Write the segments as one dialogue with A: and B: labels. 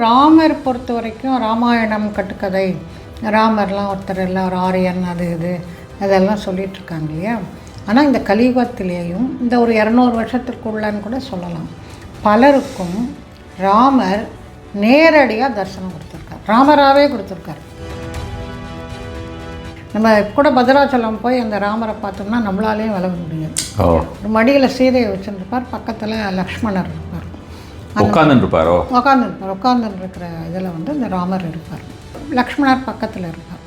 A: ராமர் பொறுத்த வரைக்கும் ராமாயணம் கட்டுக்கதை, ராமர்லாம் ஒருத்தர் இல்லை, ஒரு ஆரியன், அது இது அதெல்லாம் சொல்லிகிட்ருக்காங்க இல்லையா. ஆனால் இந்த கலியுகத்திலேயும் இந்த ஒரு 200 வருஷத்திற்குள்ளன்னு கூட சொல்லலாம், பலருக்கும் ராமர் நேரடியாக தரிசனம் கொடுத்துருக்கார், ராமராகவே கொடுத்துருக்கார். நம்ம கூட பத்ராச்சலம் போய் அந்த ராமரை பார்த்தோம்னா நம்மளாலேயும் விளங்க முடியாது. ஒரு மடியில் சீதையை வச்சுருப்பார், பக்கத்தில் லக்ஷ்மணர் இருப்பார், உட்காந்துருக்கிற இதில் வந்து இந்த ராமர் இருப்பார், லக்ஷ்மணர் பக்கத்தில் இருப்பார்.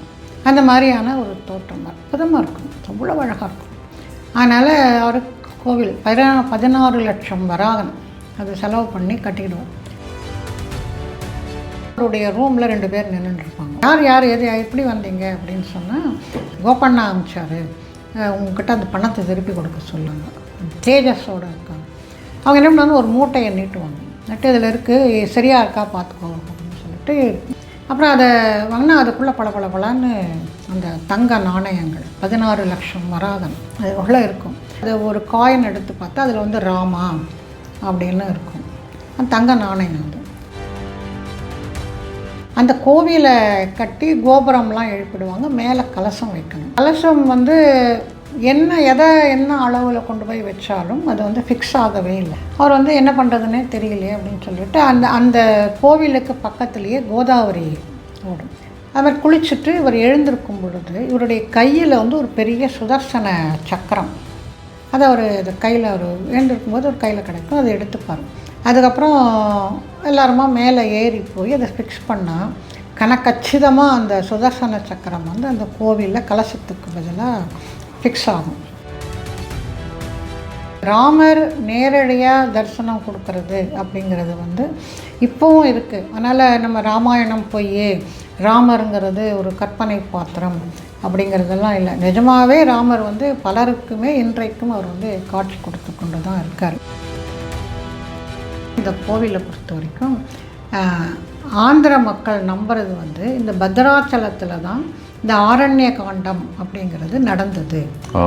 A: அந்த மாதிரியான ஒரு தோற்றம் அற்புதமாக இருக்கும், அவ்வளோ அழகாக இருக்கும். அதனால் அவர் கோவில் 16 லட்சம் வராகன் அது செலவு பண்ணி கட்டிடுவோம். அவருடைய ரூமில் 2 பேர் நின்றுட்டுருப்பாங்க. யார் எது எப்படி வந்தீங்க அப்படின்னு சொன்னால், கோபண்ணா அமிச்சார், உங்ககிட்ட அந்த பணத்தை திருப்பி கொடுக்க சொல்லுங்க. தேஜஸோடு இருக்காங்க. அவங்க என்ன பண்ணாலும் ஒரு மூட்டையை நீட்டுவாங்க, நட்டு இதில் இருக்குது, சரியாக இருக்கா பார்த்துக்கோ அப்படின்னு சொல்லிட்டு, அப்புறம் அதை வாங்கினா அதுக்குள்ளே பளபளன்னு அந்த தங்க நாணயங்கள் 16 லட்சம் வராகன் அது உள்ளே இருக்கும். அது ஒரு காயின் எடுத்து பார்த்தா அதில் வந்து ராமா அப்படின்னு இருக்கும், அந்த தங்க நாணயம். அது அந்த கோவிலை கட்டி கோபுரம்லாம் எழுப்பிடுவாங்க, மேலே கலசம் வைக்கணும். கலசம் வந்து என்ன அளவில் கொண்டு போய் வச்சாலும் அது வந்து ஃபிக்ஸ் ஆகவே இல்லை. அவர் வந்து என்ன பண்ணுறதுன்னே தெரியலையே அப்படின்னு சொல்லிட்டு அந்த கோவிலுக்கு பக்கத்துலேயே கோதாவரி ஓடும். அது மாதிரி குளிச்சுட்டு இவர் எழுந்திருக்கும் பொழுது இவருடைய கையில் வந்து ஒரு பெரிய சுதர்சன சக்கரம், அதை அவர் இது கையில் அவர் எழுந்திருக்கும்போது ஒரு கையில் கிடைக்கும், அதை எடுத்துப்பார். அதுக்கப்புறம் எல்லாருமா மேலே ஏறி போய் அதை ஃபிக்ஸ் பண்ணால் கணக்கச்சிதமாக அந்த சுதர்சன சக்கரம் வந்து அந்த கோவிலில் கலசத்துக்கு பதிலாக ஃபிக்ஸ் ஆகும். ராமர் நேரடியாக தரிசனம் கொடுக்கறது அப்படிங்கிறது வந்து இப்போவும் இருக்குது. அதனால் நம்ம ராமாயணம் போய் ராமருங்கிறது ஒரு கற்பனை பாத்திரம் அப்படிங்கிறதெல்லாம் இல்லை, நிஜமாகவே ராமர் வந்து பலருக்குமே இன்றைக்கும் அவர் வந்து காட்சி கொடுத்து கொண்டு தான் இருக்கார். இந்த கோவிலை பொறுத்த வரைக்கும் ஆந்திர மக்கள் நம்புறது வந்து இந்த பத்ராச்சலத்தில் தான் இந்த ஆரண்ய காண்டம் அப்படிங்கிறது நடந்தது,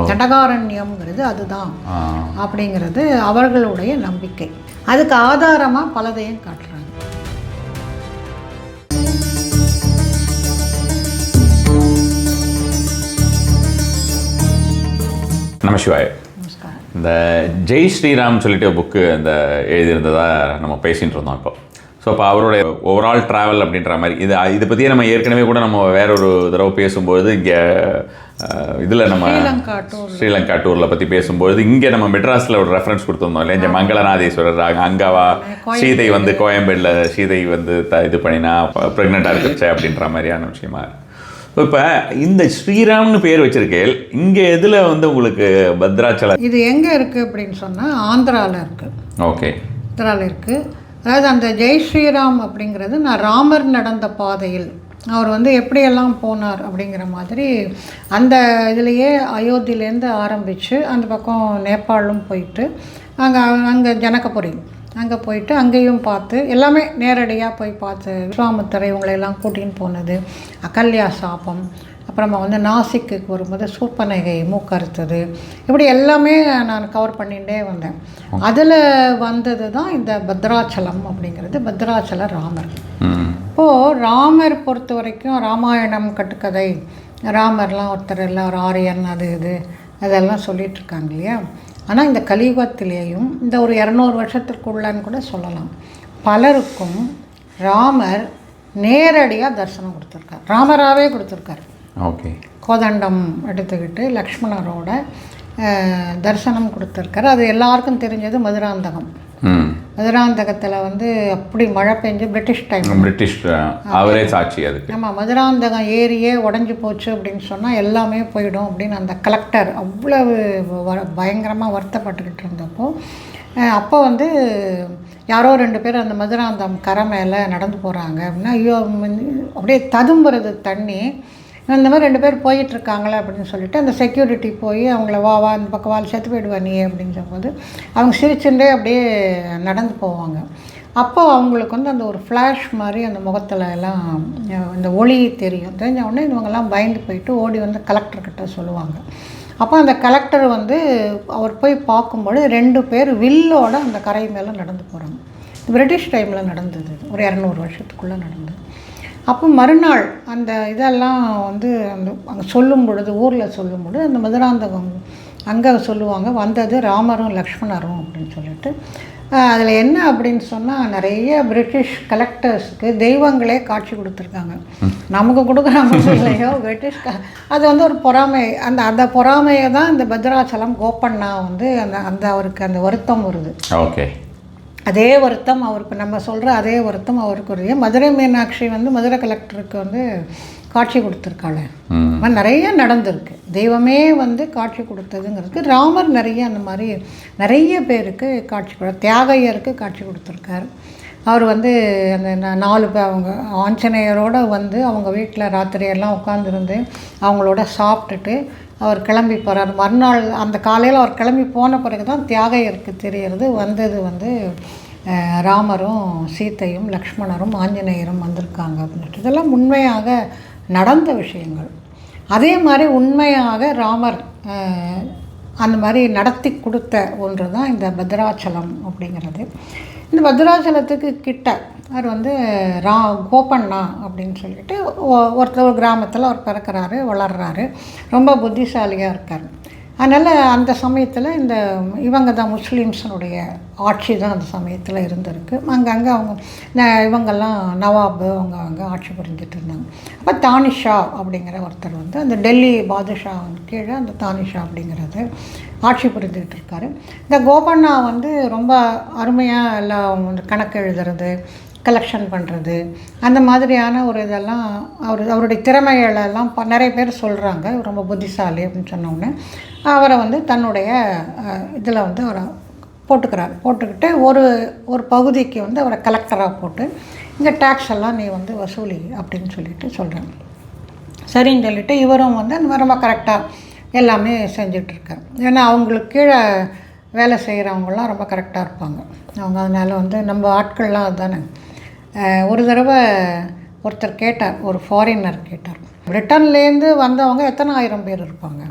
A: தண்டகாரண்யம்ங்கிறது அதுதான் அப்படிங்கிறது அவர்களுடைய நம்பிக்கை. அதுக்கு ஆதாரமாக பலதையும் காட்டுறாங்க.
B: நமசிவாய. இந்த ஜெய் ஸ்ரீராம் சொல்லிட்டு புக்கு இந்த எழுதியிருந்ததா நம்ம பேசிகிட்டு இருந்தோம் இப்போ. ஸோ இப்போ அவருடைய ஓவரால் ட்ராவல் அப்படின்ற மாதிரி இதை பற்றியே நம்ம ஏற்கனவே கூட நம்ம வேற ஒரு தடவை பேசும்பொழுது இங்கே இதில் நம்ம ஸ்ரீலங்கா டூரில் பற்றி பேசும்பொழுது இங்கே நம்ம மெட்ராஸில் ஒரு ரெஃபரன்ஸ் கொடுத்துருந்தோம் இல்லையா, இங்கே மங்களநாதேஸ்வரர் அங்காவா சீதை வந்து கோயம்பேடில் சீதை வந்து இது பண்ணினா ப்ரெக்னெண்ட்டாக இருக்குச்சு அப்படின்ற மாதிரியான விஷயமா. இப்போ இந்த ஸ்ரீராம்னு பேர் வச்சிருக்கேன், இங்கே எதில் வந்து உங்களுக்கு பத்ராச்சலம்
A: இது எங்கே இருக்குது அப்படின்னு சொன்னால் ஆந்திராவில் இருக்குது.
B: ஓகே,
A: ஆந்திராவில் இருக்குது. அதாவது அந்த ஜெய் ஸ்ரீராம் அப்படிங்கிறது நான் ராமர் நடந்த பாதையில் அவர் வந்து எப்படியெல்லாம் போனார் அப்படிங்கிற மாதிரி அந்த இதுலேயே அயோத்தியிலேருந்து ஆரம்பித்து அந்த பக்கம் நேபாளும் போயிட்டு அங்கே ஜனகபுரி அங்கே போயிட்டு அங்கேயும் பார்த்து எல்லாமே நேரடியாக போய் பார்த்து விஸ்வாமித்திரை இவங்களெல்லாம் கூட்டின்னு போனது, அகல்யா சாபம், அப்புறமா வந்து நாசிக்கு வரும்போது சூர்பனகை மூக்கறுத்தது, இப்படி எல்லாமே நான் கவர் பண்ணிகிட்டே வந்தேன். அதில் வந்தது தான் இந்த பத்ராச்சலம் அப்படிங்கிறது, பத்ராச்சல ராமர். இப்போது ராமர் பொறுத்த வரைக்கும் ராமாயணம் கட்டுக்கதை, ராமர்லாம் ஒருத்தர் இல்லை, ஒரு ஆரியன், அது இது அதெல்லாம் சொல்லிகிட்ருக்காங்க இல்லையா. ஆனால் இந்த கலியுகத்திலேயும் இந்த ஒரு 200 வருஷத்திற்குள்ளன்னு கூட சொல்லலாம், பலருக்கும் ராமர் நேரடியாக தரிசனம் கொடுத்துருக்கார், ராமராகவே கொடுத்துருக்கார்.
B: ஓகே,
A: கோதண்டம் எடுத்துக்கிட்டு லக்ஷ்மணரோட தரிசனம் கொடுத்துருக்காரு. அது எல்லாருக்கும் தெரிஞ்சது மதுராந்தகம். மதுராந்தகத்தில் வந்து அப்படி மழை பெஞ்சு பிரிட்டிஷ்
B: அவரே சாட்சி அதுக்கு.
A: ஆமாம், மதுராந்தகம் ஏரியே உடஞ்சி போச்சு அப்படின்னு சொன்னால் எல்லாமே போயிடும் அப்படின்னு அந்த கலெக்டர் அவ்வளவு பயங்கரமாக வருத்தப்பட்டுக்கிட்டு இருந்தப்போ அப்போ வந்து யாரோ 2 பேர் அந்த மதுராந்தகம் கரை மேலே நடந்து போகிறாங்க அப்படின்னா, ஐயோ அப்படியே ததும்புறது தண்ணி, இந்த மாதிரி 2 பேர் போயிட்டுருக்காங்களே அப்படின்னு சொல்லிட்டு அந்த செக்யூரிட்டி போய் அவங்கள வா இந்த பக்கம் வாழ் செத்து போயிடுவா நீ அப்படின்னு சொல்லும்போது அவங்க சிரிச்சுட்டே அப்படியே நடந்து போவாங்க. அப்போ அவங்களுக்கு வந்து அந்த ஒரு ஃப்ளாஷ் மாதிரி அந்த முகத்தில் எல்லாம் இந்த ஒளி தெரியும். தெரிஞ்ச உடனே இவங்கெல்லாம் பயந்து போயிட்டு ஓடி வந்து கலெக்டர்கிட்ட சொல்லுவாங்க. அப்போ அந்த கலெக்டர் வந்து அவர் போய் பார்க்கும்போது 2 பேர் வில்லோட அந்த கரை மேலே நடந்து போகிறாங்க. பிரிட்டிஷ் டைமில் நடந்தது, ஒரு 200 வருஷத்துக்குள்ளே நடந்தது. அப்போ மறுநாள் அந்த இதெல்லாம் வந்து அந்த அங்கே சொல்லும் பொழுது, ஊரில் சொல்லும் பொழுது அந்த மதுராந்தகம் அங்கே சொல்லுவாங்க, வந்தது ராமரும் லக்ஷ்மணரும் அப்படின்னு சொல்லிட்டு. அதில் என்ன அப்படின்னு சொன்னால், நிறைய பிரிட்டிஷ் கலெக்டர்ஸுக்கு தெய்வங்களே காட்சி கொடுத்துருக்காங்க. நமக்கு கொடுக்குறாங்க இல்லையோ, பிரிட்டிஷ் அது வந்து ஒரு பொறாமை. அந்த பொறாமையை தான் இந்த பத்ராச்சலம் கோப்பண்ணா வந்து அந்த அவருக்கு அந்த வருத்தம் வருது.
B: ஓகே,
A: அதே வருத்தம் அவருக்கு, நம்ம சொல்கிற அதே வருத்தம் அவருக்கு வருது. மதுரை மீனாட்சி வந்து மதுரை கலெக்டருக்கு வந்து காட்சி கொடுத்துருக்காள். நிறைய நடந்திருக்கு. தெய்வமே வந்து காட்சி கொடுத்ததுங்கிறதுக்கு ராமர் நிறைய அந்த மாதிரி நிறைய பேருக்கு காட்சி தியாகையருக்கு காட்சி கொடுத்துருக்காரு. அவர் வந்து அந்த 4 பேர் அவங்க ஆஞ்சநேயரோடு வந்து அவங்க வீட்டில் ராத்திரியெல்லாம் உட்காந்துருந்து அவங்களோட சாப்பிட்டுட்டு அவர் கிளம்பி போகிறார். மறுநாள் அந்த காலையில் அவர் கிளம்பி போன பிறகு தான் தியாகையருக்கு தெரியறது வந்தது வந்து ராமரும் சீத்தையும் லக்ஷ்மணரும் ஆஞ்சநேயரும் வந்திருக்காங்க அப்படின்ட்டு. இதெல்லாம் உண்மையாக நடந்த விஷயங்கள். அதே மாதிரி உண்மையாக ராமர் அந்த மாதிரி நடத்தி கொடுத்த ஒன்று தான் இந்த பத்ராச்சலம் அப்படிங்கிறது. இந்த பத்ராச்சலத்துக்கு கிட்ட அவர் வந்து கோப்பண்ணா அப்படின்னு சொல்லிட்டு ஒருத்தர் ஒரு கிராமத்தில் அவர் பிறக்கிறாரு, வளர்கிறாரு, ரொம்ப புத்திசாலியாக இருக்கார். அதனால் அந்த சமயத்தில் இவங்க தான் முஸ்லீம்ஸனுடைய ஆட்சி தான் அந்த சமயத்தில் இருந்திருக்கு. அங்கங்கே அவங்க இவங்கெல்லாம் நவாபு அவங்க ஆட்சி புரிஞ்சிட்டு இருந்தாங்க. அப்போ தானிஷா அப்படிங்கிற ஒருத்தர் வந்து அந்த டெல்லி பாதுஷா கீழே அந்த தானிஷா அப்படிங்கிறது ஆட்சி புரிஞ்சுக்கிட்டு இருக்காரு. இந்த கோபண்ணா வந்து ரொம்ப அருமையாக எல்லாம் கணக்கு எழுதுறது, கலெக்ஷன் பண்ணுறது, அந்த மாதிரியான ஒரு இதெல்லாம் அவருடைய திறமைகளெல்லாம் நிறைய பேர் சொல்கிறாங்க. ரொம்ப புத்திசாலி அப்படின்னு சொன்னோடனே அவரை வந்து தன்னுடைய இதில் வந்து அவரை போட்டுக்கிட்டு ஒரு பகுதிக்கு வந்து அவரை கலெக்டராக போட்டு இந்த டேக்ஸ் எல்லாம் நீ வந்து வசூலி அப்படின்னு சொல்லிட்டு சொல்கிறாங்க. சரின்னு சொல்லிட்டு இவரும் வந்து அந்த மாதிரி ரொம்ப கரெக்டாக எல்லாமே செஞ்சிட்ருக்கார். ஏன்னா அவங்களுக்கு கீழே வேலை செய்கிறவங்களாம் ரொம்ப கரெக்டாக இருப்பாங்க அவங்க. அதனால் வந்து நம்ம ஆட்கள்லாம் அதுதானே. ஒரு தடவை ஒருத்தர் கேட்டார், ஒரு ஃபாரினர் கேட்டார், பிரிட்டன்லேருந்து வந்தவங்க எத்தனை ஆயிரம் பேர் இருப்பாங்க,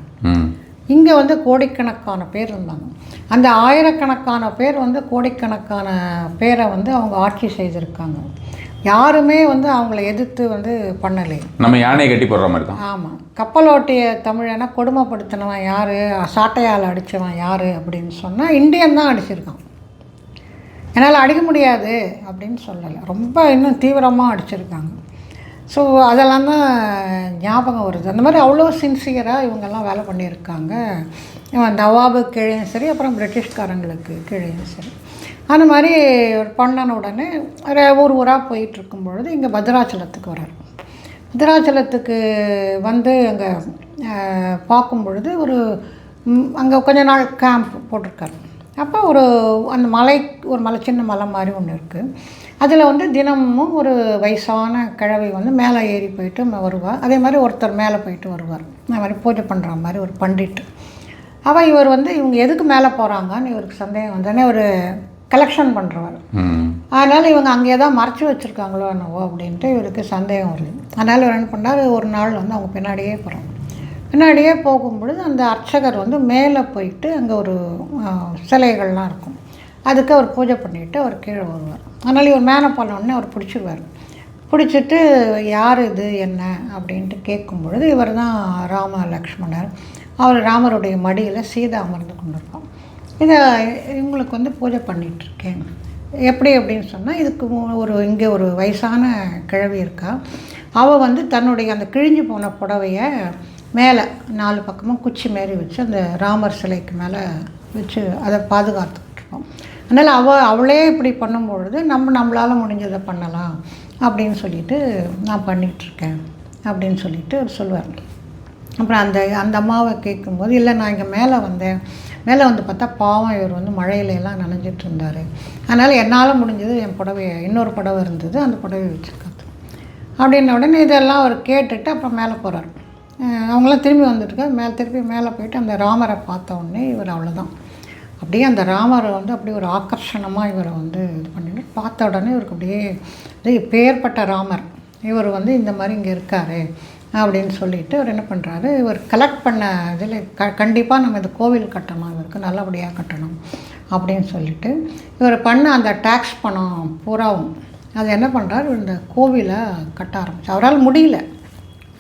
A: இங்கே வந்து கோடிக்கணக்கான பேர் இருந்தாங்க. அந்த ஆயிரக்கணக்கான பேர் வந்து கோடிக்கணக்கான பேரை வந்து அவங்க ஆட்சி செய்திருக்காங்க. யாருமே வந்து அவங்கள எதிர்த்து வந்து பண்ணலை. நம்ம யானையை கட்டி போடுற மாதிரி தான். ஆமாம், கப்பலோட்டிய தமிழனை கொடுமைப்படுத்தினவன் யார், சாட்டையால் அடித்தவன் யார் அப்படின்னு சொன்னால் இந்தியன் தான் அடிச்சிருக்கான். என்னால் அடிக்க முடியாது அப்படின்னு சொல்லலை, ரொம்ப இன்னும் தீவிரமாக அடிச்சிருக்காங்க. ஸோ அதெல்லாம் தான் ஞாபகம் வருது. அந்த மாதிரி அவ்வளோ சின்சியராக இவங்கெல்லாம் வேலை பண்ணியிருக்காங்க. நவாபு கீழேயும் சரி, அப்புறம் பிரிட்டிஷ்காரங்களுக்கு கீழேயும் சரி. அந்த மாதிரி பண்ணின உடனே ஊராக போயிட்டுருக்கும் பொழுது இங்கே பத்ராச்சலத்துக்கு வர்றார். பத்ராச்சலத்துக்கு வந்து அங்கே பார்க்கும் பொழுது அங்கே கொஞ்ச நாள் கேம்ப் போட்டிருக்காரு. அப்போ அந்த மலை சின்ன மலை மாதிரி ஒன்று இருக்குது. அதில் வந்து தினமும் ஒரு வயசான கிழவி வந்து மேலே ஏறி போயிட்டு வருவாள். அதே மாதிரி ஒருத்தர் மேலே போயிட்டு வருவார், அந்த மாதிரி பூஜை பண்ணுற மாதிரி ஒரு பண்டிட். அவள் இவர் வந்து இவங்க எதுக்கு மேலே போகிறாங்கன்னு இவருக்கு சந்தேகம் வந்தோடனே ஒரு கலெக்ஷன் பண்ணுறவர். அதனால் இவங்க அங்கேயே தான் மறைச்சி வச்சுருக்காங்களோ என்னவோ அப்படின்ட்டு இவருக்கு சந்தேகம் வருது. அதனால் இவர் என்ன பண்ணார், ஒரு நாள் வந்து அவங்க பின்னாடியே போகிறாங்க. பின்னாடியே போகும்பொழுது அந்த அர்ச்சகர் வந்து மேலே போயிட்டு அங்கே ஒரு சிலைகள்லாம் இருக்கும், அதுக்கு அவர் பூஜை பண்ணிவிட்டு அவர் கீழே வருவார். அதனால் இவர் மேலே போனோடனே அவர் பிடிச்சிடுவார். பிடிச்சிட்டு யார் இது என்ன அப்படின்ட்டு கேட்கும் பொழுது இவர் தான் ராம லக்ஷ்மணர், அவர் ராமருடைய மடியில் சீதா அமர்ந்து கொண்டிருப்பான். இவங்களுக்கு வந்து பூஜை பண்ணிகிட்ருக்கேன். எப்படி அப்படின்னு சொன்னால், இதுக்கு இங்கே ஒரு வயசான கிழவி இருக்கா. அவள் வந்து தன்னுடைய அந்த கிழிஞ்சு போன புடவையை மேலே 4 பக்கமும் குச்சி மாரி வச்சு அந்த ராமர் சிலைக்கு மேலே வச்சு அதை பாதுகாத்துக்கிட்டுருக்கோம். அதனால் அவளே இப்படி பண்ணும்பொழுது நம்மளால் முடிஞ்சதை பண்ணலாம் அப்படின்னு சொல்லிட்டு நான் பண்ணிகிட்ருக்கேன் அப்படின்னு சொல்லிட்டு அவர் சொல்லுவார். அப்புறம் அந்த அம்மாவை கேட்கும்போது, இல்லை நான் இங்கே மேலே வந்தேன், மேலே வந்து பார்த்தா பாவம் இவர் வந்து மழையிலெல்லாம் நனைஞ்சிட்டு இருந்தார், அதனால் என்னால் முடிஞ்சது என் புடவையை, இன்னொரு புடவை இருந்தது, அந்த புடவை வச்சுருக்காது அப்படின்ன உடனே இதெல்லாம் அவர் கேட்டுட்டு அப்புறம் மேலே போகிறார். அவங்களாம் திரும்பி வந்துட்டுருக்கார். திருப்பி மேலே போயிட்டு அந்த ராமரை பார்த்த உடனே இவர் அவ்வளோதான், அப்படியே அந்த ராமரை வந்து அப்படியே ஒரு ஆக்கர்ஷணமாக இவரை வந்து இது பண்ணிட்டு பார்த்த உடனே இவருக்கு அப்படியே பேர்பட்ட ராமர் இவர் வந்து இந்த மாதிரி இங்கே இருக்கார் அப்படின்னு சொல்லிட்டு அவர் என்ன பண்ணுறாரு, இவர் கலெக்ட் பண்ண இதில் கண்டிப்பாக நம்ம இந்த கோவில் கட்டணும், இவருக்கு நல்லபடியாக கட்டணும் அப்படின்னு சொல்லிட்டு இவர் பண்ண அந்த டேக்ஸ் பணம் பூராவும் அது என்ன பண்ணுறாரு, இந்த கோவிலை கட்ட ஆரம்பிச்சு. அவரால் முடியல,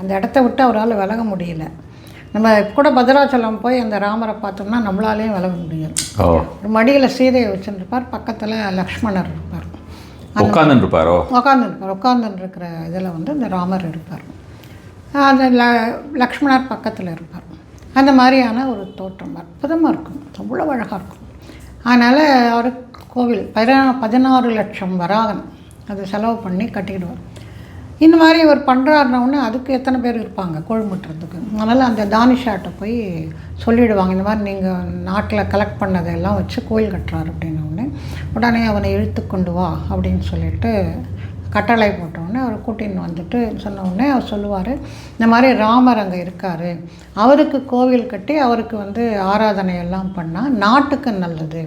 A: அந்த இடத்த விட்டு அவரால் விலக முடியல. நம்ம கூட பத்ராச்சலம் போய் அந்த ராமரை பார்த்தோம்னா நம்மளாலேயும் விலக முடியும். ஒரு மடியில் சீதையை வச்சுருப்பார், பக்கத்தில் லக்ஷ்மணர் இருப்பார், உட்காந்துருக்கிற இதில் வந்து இந்த ராமர் இருப்பார், அந்த லக்ஷ்மணர் பக்கத்தில் இருப்பார். அந்த மாதிரியான ஒரு தோற்றம் அற்புதமாக இருக்கும், அவ்வளோ அழகாக இருக்கும். அதனால் அவர் கோவில் 16 லட்சம் வராகன் அது செலவு பண்ணி கட்டிடுவார். இந்த மாதிரி இவர் பண்ணுறாருனோடனே அதுக்கு எத்தனை பேர் இருப்பாங்க கொழுமுட்டுறதுக்கு. அதனால் அந்த தானிஷாட்ட போய் சொல்லிவிடுவாங்க, இந்த மாதிரி நீங்கள் நாட்டில் கலெக்ட் பண்ணதெல்லாம் வச்சு கோயில் கட்டுறாரு அப்படின்னோடனே உடனே அவனை இழுத்து கொண்டு வா அப்படின்னு சொல்லிட்டு கட்டளை போட்டோடனே அவர் கூட்டின்னு வந்துட்டு சொன்னோடனே அவர் சொல்லுவார், இந்த மாதிரி ராமர் அங்கே இருக்கார், அவருக்கு கோவில் கட்டி அவருக்கு வந்து ஆராதனை எல்லாம் பண்ணால் நாட்டுக்கு நல்லது,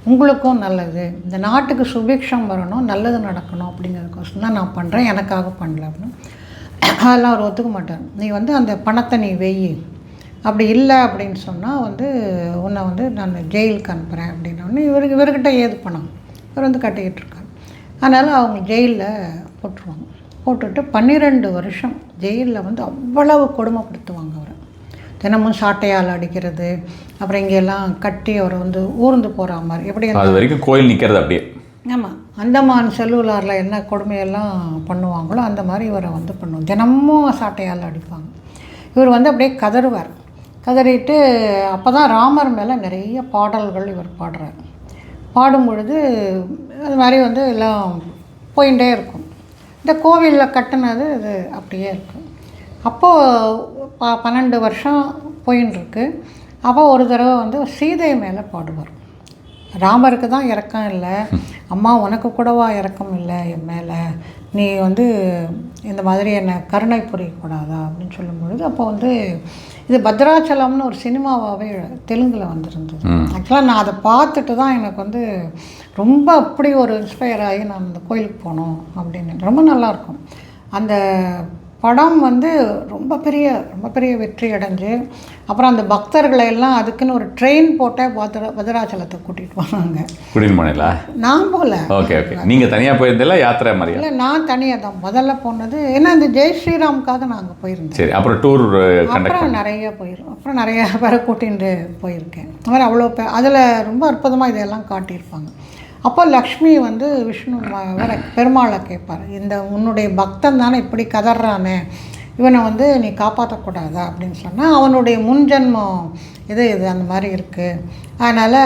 A: உங்களுக்கும் நல்லது, இந்த நாட்டுக்கு சுபிக்ஷம் வரணும், நல்லது நடக்கணும் அப்படிங்கிறதுக்கோசம் தான் நான் பண்ணுறேன், எனக்காக பண்ணல அப்படின்னு. அதெல்லாம் அவர் ஒத்துக்க மாட்டார். நீ வந்து அந்த பணத்தை நீ வெயி, அப்படி இல்லை அப்படின்னு சொன்னால் வந்து உன்னை வந்து நான் ஜெயிலுக்கு அனுப்புகிறேன் அப்படின்னோடனே இவர்கிட்ட ஏது பணம், இவர் வந்து கட்டிக்கிட்டு இருக்கார். அதனால் அவங்க ஜெயிலில் போட்டுருவாங்க. போட்டுட்டு 12 வருஷம் ஜெயிலில் வந்து அவ்வளவு கொடுமைப்படுத்துவாங்க அவரை. தினமும் சாட்டையால் அடிக்கிறது, அப்புறம் இங்கெல்லாம் கட்டி அவரை வந்து ஊர்ந்து போகிற மாதிரி, எப்படி
B: அது வரைக்கும் கோயில் நிற்கிறது அப்படியே.
A: ஆமாம், அந்தமான் செல்லுலாரில் என்ன கொடுமையெல்லாம் பண்ணுவாங்களோ அந்த மாதிரி இவரை வந்து பண்ணுவோம். தினமும் சாட்டையால் அடிப்பாங்க. இவர் வந்து அப்படியே கதறுவார். கதறிட்டு அப்போ தான் ராமர் மேலே நிறைய பாடல்கள் இவர் பாடுறார். பாடும் பொழுது அது மாதிரி வந்து எல்லாம் போயிட்டே இருக்கும். இந்த கோவிலில் கட்டினது அது அப்படியே இருக்கும். அப்போது 12 வருஷம் போயின்னு இருக்கு. அப்போ ஒரு தடவை வந்து சீதை மேலே பாடுவார். ராமருக்கு தான் இரக்கம் இல்லை, அம்மா உனக்கு கூடவா இரக்கம் இல்லை என் மேலே, நீ வந்து இந்த மாதிரி என்னை கருணை புரியக்கூடாதா அப்படின்னு சொல்லும்பொழுது அப்போ வந்து இது பத்ராச்சலம்னு ஒரு சினிமாவாகவே தெலுங்கில் வந்திருந்தது. ஆக்சுவலாக நான் அதை பார்த்துட்டு தான் எனக்கு வந்து ரொம்ப அப்படி ஒரு இன்ஸ்பயர் ஆகி நான் அந்த கோயிலுக்கு போனோம் அப்படின்னு. ரொம்ப நல்லாயிருக்கும் அந்த படம் வந்து ரொம்ப பெரிய வெற்றி அடைஞ்சு அப்புறம் அந்த பக்தர்களை எல்லாம் அதுக்குன்னு ஒரு ட்ரெயின் போட்டே பத்ராச்சலத்தை கூட்டிகிட்டு போனாங்க.
B: கூட்டிகிட்டு போனீங்களா?
A: நான் போகல.
B: Okay okay. நீங்கள் தனியாக போயிருந்தீங்களா யாத்திரை மாதிரி?
A: இல்லை, நான் தனியாக தான் முதல்ல போனது. ஏன்னா இந்த ஜெய் ஸ்ரீராமுக்காக நாங்கள் போயிருந்தோம்.
B: சரி, அப்புறம் டூர்
A: அப்புறம் நிறைய பேரை கூட்டிகிட்டு போயிருக்கேன். அந்த மாதிரி அவ்வளோ அதில் ரொம்ப அற்புதமாக இதெல்லாம் காட்டியிருப்பாங்க. அப்போ லக்ஷ்மி வந்து விஷ்ணு வர பெருமாளை கேட்பார், இந்த உன்னுடைய பக்தன் தானே இப்படி கதறானே, இவனை வந்து நீ காப்பாற்றக்கூடாதா அப்படின்னு சொன்னால் அவனுடைய முன்ஜென்மம் இது அந்த மாதிரி இருக்குது, அதனால்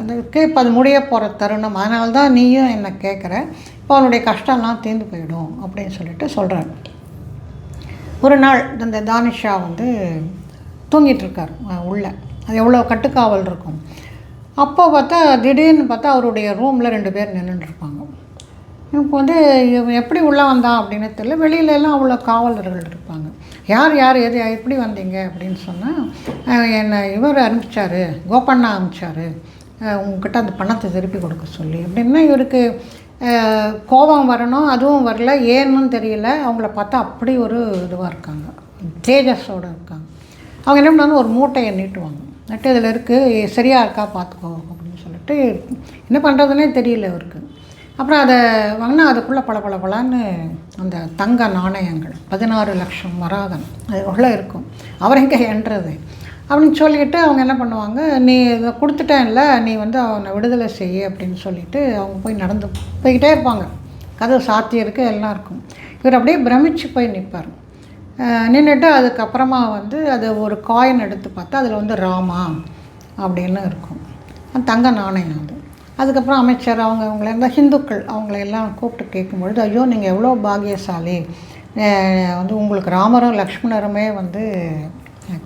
A: அதுக்கு இப்போ அது முடிய போகிற தருணம், அதனால தான் நீயும் என்னை கேட்குற, இப்போ அவனுடைய கஷ்டம்லாம் தீர்ந்து போயிடும் அப்படின்னு சொல்லிட்டு சொல்கிறார். ஒரு நாள் இந்த தானிஷா வந்து தூங்கிட்டுருக்கார் உள்ள, அது எவ்வளோ கட்டுக்காவல் இருக்கும். அப்போ பார்த்தா திடீர்னு பார்த்தா அவருடைய ரூமில் 2 பேர் நின்றுட்டுருப்பாங்க. எனக்கு வந்து எப்படி உள்ளே வந்தான் அப்படின்னு தெரியல. வெளியிலலாம் அவ்வளோ காவலர்கள் இருப்பாங்க. யார் எது எப்படி வந்தீங்க அப்படின்னு சொன்னால், என்னை இவர் அனுப்பிச்சார், கோபண்ணா அனுப்பிச்சார் உங்ககிட்ட அந்த பணத்தை திருப்பி கொடுக்க சொல்லி அப்படின்னா. இவருக்கு கோபம் வரணும், அதுவும் வரல, ஏன்னு தெரியல. அவங்கள பார்த்தா அப்படி ஒரு இதுவாக இருக்காங்க, தேஜஸோடு இருக்காங்க. அவங்க என்ன பண்ணாலும் ஒரு மூட்டையை நீட்டுவாங்க, நட்டு இதில் இருக்குது, சரியாக இருக்கா பார்த்துக்கோ அப்படின்னு சொல்லிட்டு என்ன பண்ணுறதுனே தெரியல அவருக்கு. அப்புறம் அதை வாங்கினா அதுக்குள்ளே பளபளன்னு அந்த தங்க நாணயங்கள் 16 லட்சம் வராகன் அது உள்ளே இருக்கும். அவர் எங்கே என்றது அப்படின்னு சொல்லிவிட்டு அவங்க என்ன பண்ணுவாங்க, நீ இதை கொடுத்துட்டேன்ல, நீ வந்து அவனை விடுதலை செய்ய அப்படின்னு சொல்லிவிட்டு அவங்க போய் நடந்து போய்கிட்டே இருப்பாங்க. கதவு சாத்தி இருக்குது, எல்லாம் இருக்கும். இவர் அப்படியே பிரமிச்சு போய் நிற்பார். நின்றுட்டு அதுக்கப்புறமா வந்து அது ஒரு காயின் எடுத்து பார்த்தா அதில் வந்து ராமா அப்படின்னு இருக்கும், தங்க நாணயம் அது. அதுக்கப்புறம் அமைச்சர் அவங்கள இருந்தால் ஹிந்துக்கள் அவங்களையெல்லாம் கூப்பிட்டு கேட்கும்பொழுது, ஐயோ நீங்கள் எவ்வளோ பாக்கியசாலி, வந்து உங்களுக்கு ராமரும் லக்ஷ்மணருமே வந்து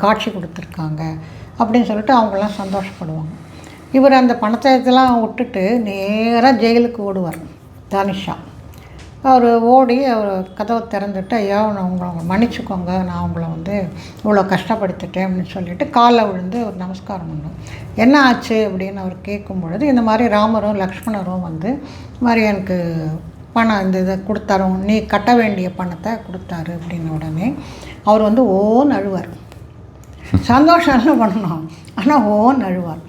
A: காட்சி கொடுத்துருக்காங்க அப்படின்னு சொல்லிட்டு அவங்களாம் சந்தோஷப்படுவாங்க. இவர் அந்த பணத்தை இதெல்லாம் விட்டுட்டு நேராக ஜெயிலுக்கு ஓடுவார் தானிஷா. அவர் ஓடி அவர் கதவை திறந்துட்டு, ஐயா நான் உங்களை மன்னிச்சுக்கோங்க, நான் உங்களை வந்து இவ்வளோ கஷ்டப்படுத்திட்டேன் அப்படின்னு சொல்லிட்டு காலில் விழுந்து ஒரு நமஸ்காரம் பண்ணோம். என்ன ஆச்சு அப்படின்னு அவர் கேட்கும் பொழுது, இந்த மாதிரி ராமரும் லக்ஷ்மணரும் வந்து இந்த மாதிரி எனக்கு பணம் இந்த இதை கொடுத்தாரும், நீ கட்ட வேண்டிய பணத்தை கொடுத்தாரு அப்படின்ன உடனே அவர் வந்து ஓன்னு அழுவார். சந்தோஷம் எல்லாம் பண்ணணும், ஆனால் ஓன்னு அழுவார்.